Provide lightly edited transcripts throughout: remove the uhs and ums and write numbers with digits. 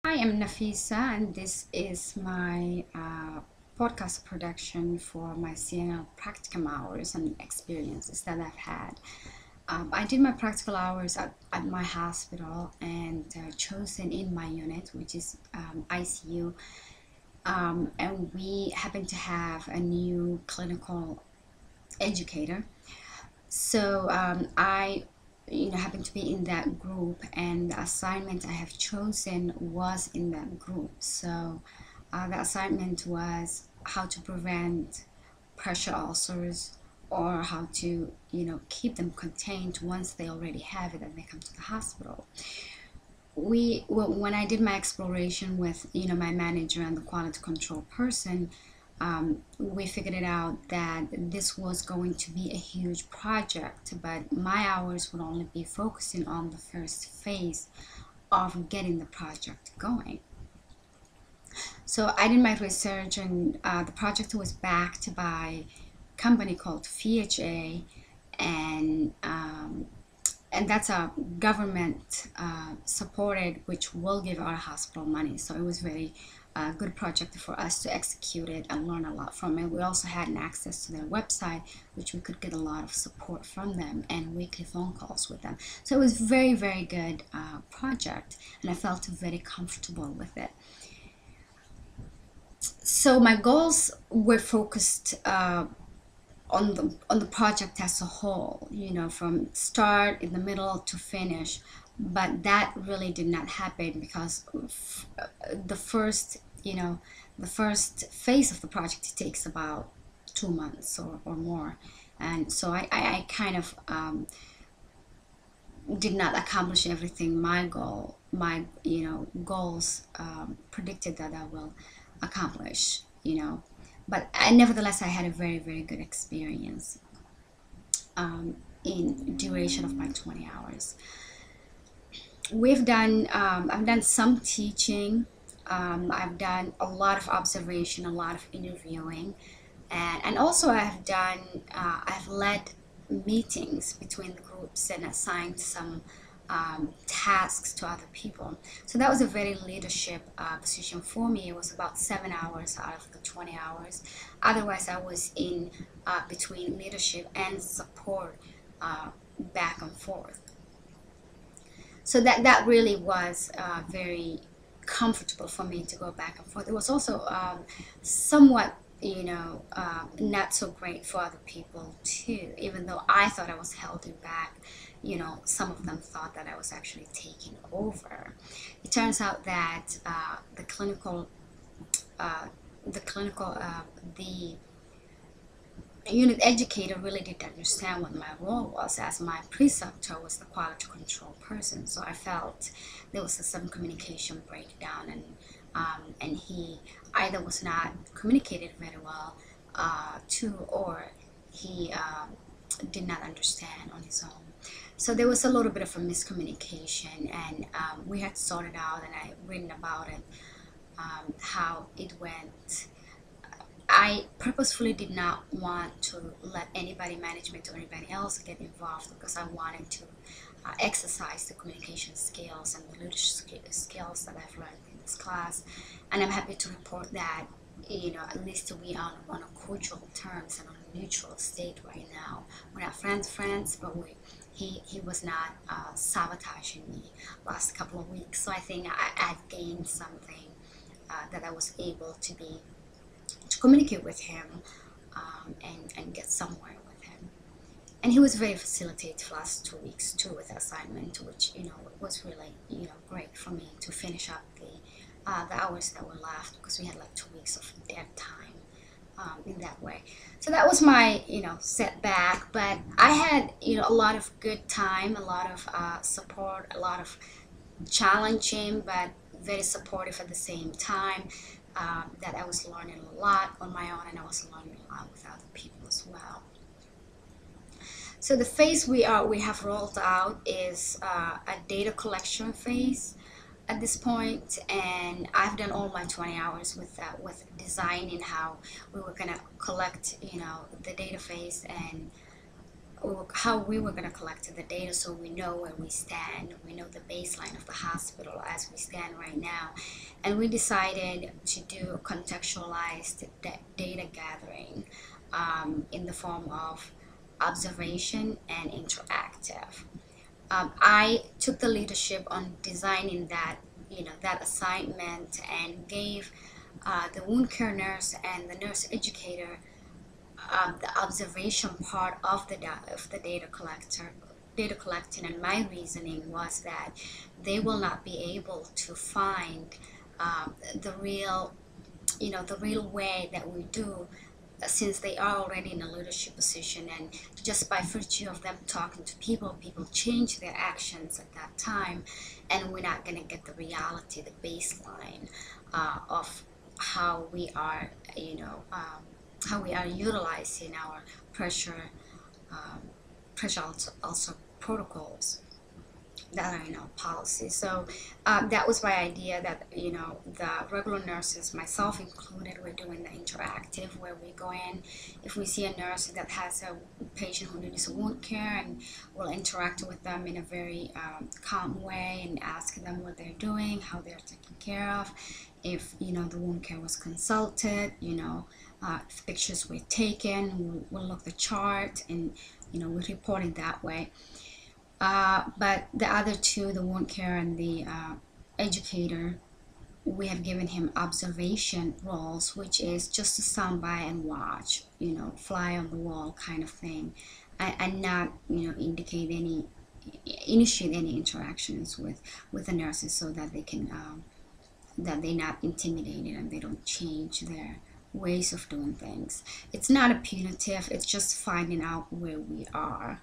Hi, I'm Nafisa, and this is my podcast production for my CNL practicum hours and experiences that I've had. I did my practical hours at my hospital and chosen in my unit, which is ICU. And we happen to have a new clinical educator. So I happen to be in that group, and the assignment I have chosen was in that group. So the assignment was how to prevent pressure ulcers, or how to keep them contained once they already have it and they come to the hospital. When I did my exploration with my manager and the quality control person, we figured it out that this was going to be a huge project, but my hours would only be focusing on the first phase of getting the project going. So I did my research, and the project was backed by a company called VHA, and that's a government supported, which will give our hospital money. So it was very good project for us to execute it and learn a lot from it. We also had an access to their website, which we could get a lot of support from them and weekly phone calls with them. So it was very, very good project, and I felt very comfortable with it. So my goals were focused on the project as a whole, from start, in the middle to finish. But that really did not happen because the first, the first phase of the project takes about 2 months or more, and so I kind of did not accomplish everything my goals predicted that I will accomplish. But nevertheless, I had a very, very good experience in duration of my 20 hours. I've done some teaching. I've done a lot of observation, a lot of interviewing, and also I've led meetings between the groups and assigned some tasks to other people. So that was a very leadership position for me. It was about 7 hours out of the 20 hours. Otherwise, I was in between leadership and support, back and forth. So that really was very comfortable for me to go back and forth. It was also somewhat not so great for other people too, even though I thought I was holding back. Some of them thought that I was actually taking over. It turns out that the unit educator really didn't understand what my role was, as my preceptor was the quality control person. So I felt there was some communication breakdown, and he either was not communicated very well or he did not understand on his own. So there was a little bit of a miscommunication, and we had sorted out, and I written about it, how it went. I purposefully did not want to let anybody, management or anybody else, get involved, because I wanted to exercise the communication skills and the leadership skills that I've learned in this class. And I'm happy to report that, at least we are on a cordial terms and on a neutral state right now. We're not friends, but he was not sabotaging me last couple of weeks. So I think I've gained something, that I was able to communicate with him, and get somewhere with him. And he was very facilitated for the last 2 weeks too with the assignment, which was really great for me to finish up the hours that were left, because we had like 2 weeks of dead time in that way. So that was my setback, but I had a lot of good time, a lot of support, a lot of challenging but very supportive at the same time. That I was learning a lot on my own, and I was learning a lot with other people as well. So the phase we have rolled out is a data collection phase at this point, and I've done all my 20 hours with designing how we were gonna collect the data phase, and how we were going to collect the data so we know where we stand. We know the baseline of the hospital as we stand right now. And we decided to do contextualized data gathering in the form of observation and interactive. I took the leadership on designing that, that assignment, and gave the wound care nurse and the nurse educator the observation part of the data collecting. And my reasoning was that they will not be able to find the real the real way that we do, since they are already in a leadership position, and just by virtue of them talking to people, people change their actions at that time, and we're not going to get the reality, the baseline of how we are, how we are utilizing our pressure, um, pressure also protocols that are in our policy. So that was my idea, that the regular nurses, myself included, we're doing the interactive, where we go in if we see a nurse that has a patient who needs a wound care, and we'll interact with them in a very calm way and ask them what they're doing, how they're taken care of, if the wound care was consulted, if pictures were taken, we'll look the chart, and we report it that way. But the other two, the wound care and the educator, we have given him observation roles, which is just to stand by and watch, fly on the wall kind of thing, and not, initiate any interactions with the nurses, so that they can, that they're not intimidated and they don't change their ways of doing things. It's not a punitive, it's just finding out where we are.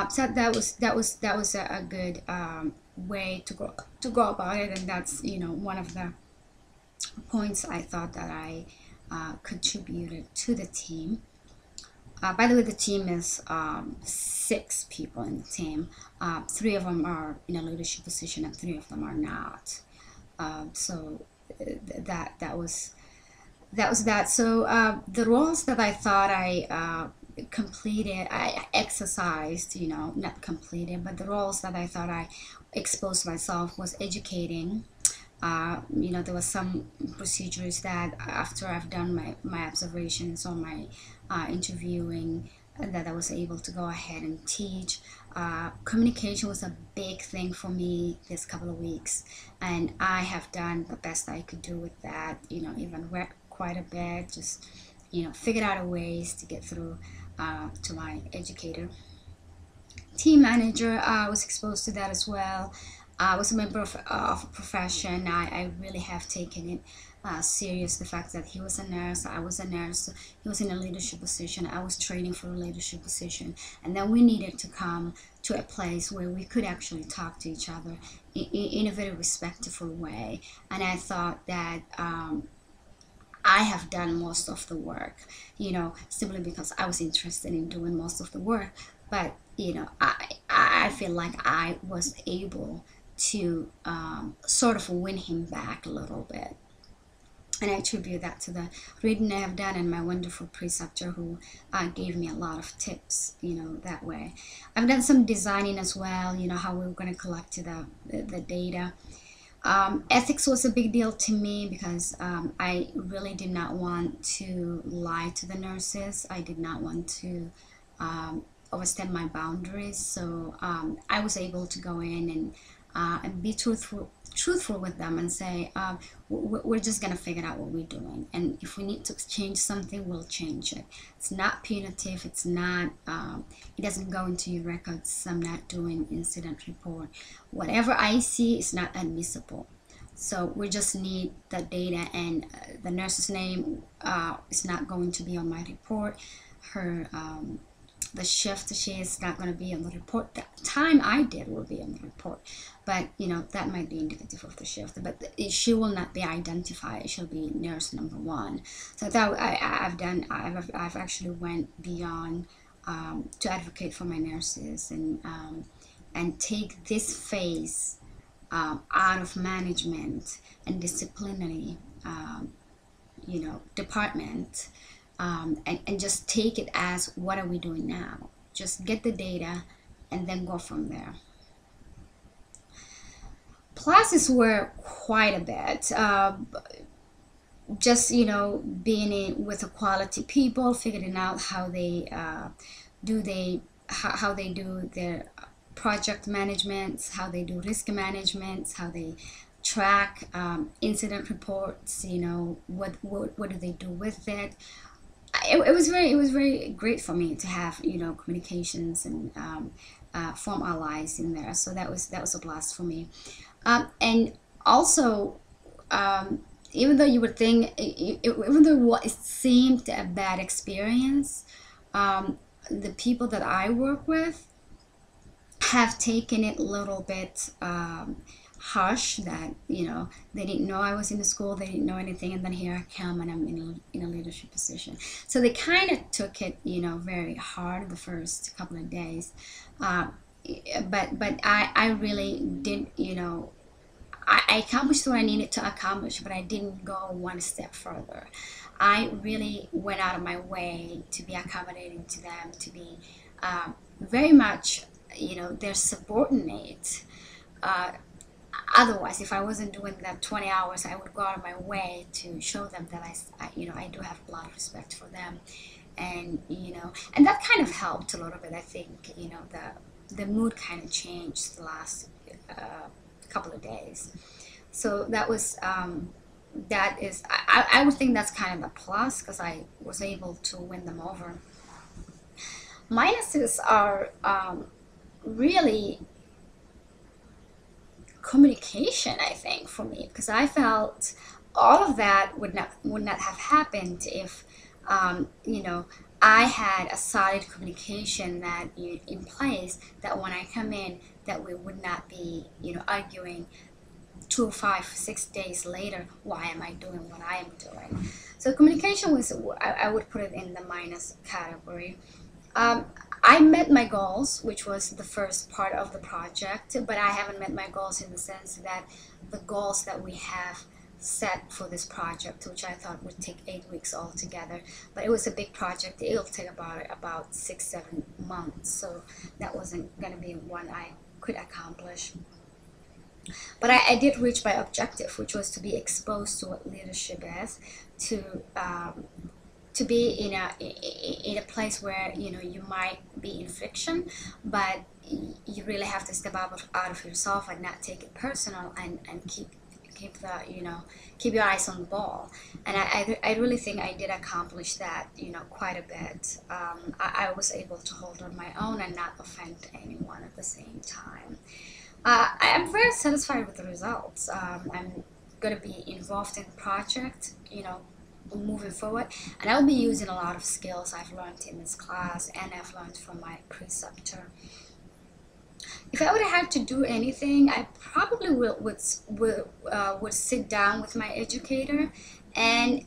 So that was a good way to go about it, and that's one of the points I thought that I contributed to the team. By the way, the team is 6 people in the team. 3 of them are in a leadership position, and 3 of them are not. So that was that. So the roles that I thought I completed, I exercised, not completed, but the roles that I thought I exposed myself was educating. There was some procedures that after I've done my observations or my interviewing, that I was able to go ahead and teach. Communication was a big thing for me this couple of weeks, and I have done the best I could do with that, even worked quite a bit, just figured out ways to get through to my educator. Team manager, I was exposed to that as well. I was a member of a profession. I really have taken it serious, the fact that he was a nurse, I was a nurse, he was in a leadership position, I was training for a leadership position, and then we needed to come to a place where we could actually talk to each other in a very respectful way. And I thought that I have done most of the work, simply because I was interested in doing most of the work. But, I feel like I was able to sort of win him back a little bit. And I attribute that to the reading I have done and my wonderful preceptor, who gave me a lot of tips, that way. I've done some designing as well, how we were going to collect the data. Ethics was a big deal to me, because I really did not want to lie to the nurses. I did not want to overstep my boundaries. So I was able to go in and be truthful with them and say, we're just going to figure out what we're doing, and if we need to change something, we'll change it. It's not punitive, it's not it doesn't go into your records. I'm not doing incident report. Whatever I see is not admissible. So we just need the data, and the nurse's name is not going to be on my report. Her the shift she is not going to be on the report. The time I did will be on the report, but that might be indicative of the shift. But she will not be identified. She'll be nurse number 1. So that I've actually went beyond to advocate for my nurses, and take this phase out of management and disciplinary department. And just take it as, what are we doing now? just get the data and then go from there. Pluses were quite a bit. Just, being in with the quality people, figuring out how they do they how they do their project management, how they do risk management, how they track incident reports, what do they do with it. It was very great for me to have communications and form allies in there. So that was a blast for me. And also, um, even though you would think, even though what it seemed a bad experience, the people that I work with have taken it a little bit harsh, that they didn't know I was in the school, they didn't know anything, and then here I come and I'm in a leadership position. So they kind of took it very hard the first couple of days. uh, but I really did, I accomplished what I needed to accomplish, but I didn't go one step further. I really went out of my way to be accommodating to them, to be very much, their subordinate. Uh, Otherwise, if I wasn't doing that 20 hours, I would go out of my way to show them that I do have a lot of respect for them, and that kind of helped a little bit. I think the mood kind of changed the last couple of days. So that is, I would think that's kind of a plus, because I was able to win them over. Minuses are really communication, I think, for me, because I felt all of that would not have happened if I had a solid communication that in place, that when I come in, that we would not be arguing 2, 5, 6 days later, why am I doing what I am doing. So communication was, I would put it in the minus category. um, I met my goals, which was the first part of the project, but I haven't met my goals in the sense that the goals that we have set for this project, which I thought would take 8 weeks altogether, but it was a big project. It'll take about 6, 7 months, so that wasn't going to be one I could accomplish. But I did reach my objective, which was to be exposed to what leadership is, to be in a place where you might be in friction, but you really have to step out of yourself and not take it personal, and keep your eyes on the ball. And I really think I did accomplish that quite a bit. I was able to hold on my own and not offend anyone at the same time. I am very satisfied with the results. I'm going to be involved in the project, moving forward, and I'll be using a lot of skills I've learned in this class and I've learned from my preceptor. If I would have had to do anything, I probably would sit down with my educator and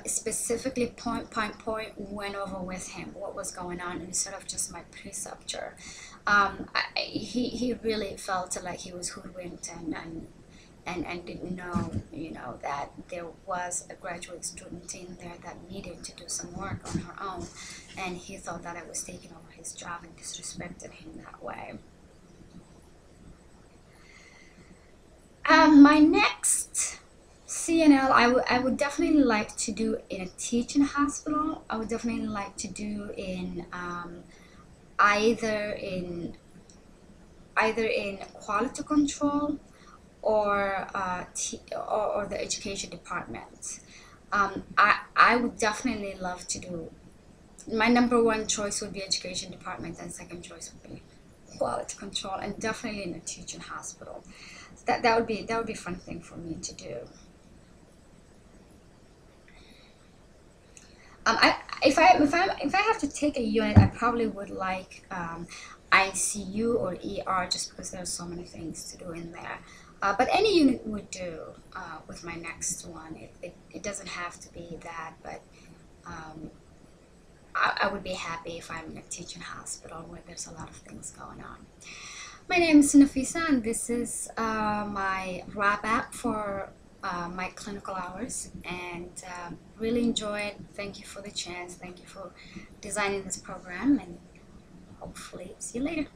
specifically point went over with him what was going on, instead of just my preceptor. He really felt like he was hoodwinked, and didn't know that there was a graduate student in there that needed to do some work on her own, and he thought that I was taking over his job and disrespected him that way. My next CNL, I would definitely like to do in a teaching hospital. I would definitely like to do in either in quality control or or the education department. I would definitely love to do. My number one choice would be education department, and second choice would be quality control, and definitely in a teaching hospital. That would be a fun thing for me to do. If I have to take a unit, I probably would like ICU or ER, just because there's so many things to do in there. But any unit would do with my next one. It doesn't have to be that, but I would be happy if I'm in a teaching hospital where there's a lot of things going on. My name is Nafisa, and this is my wrap up for my clinical hours, and really enjoyed. Thank you for the chance. Thank you for designing this program, and hopefully see you later.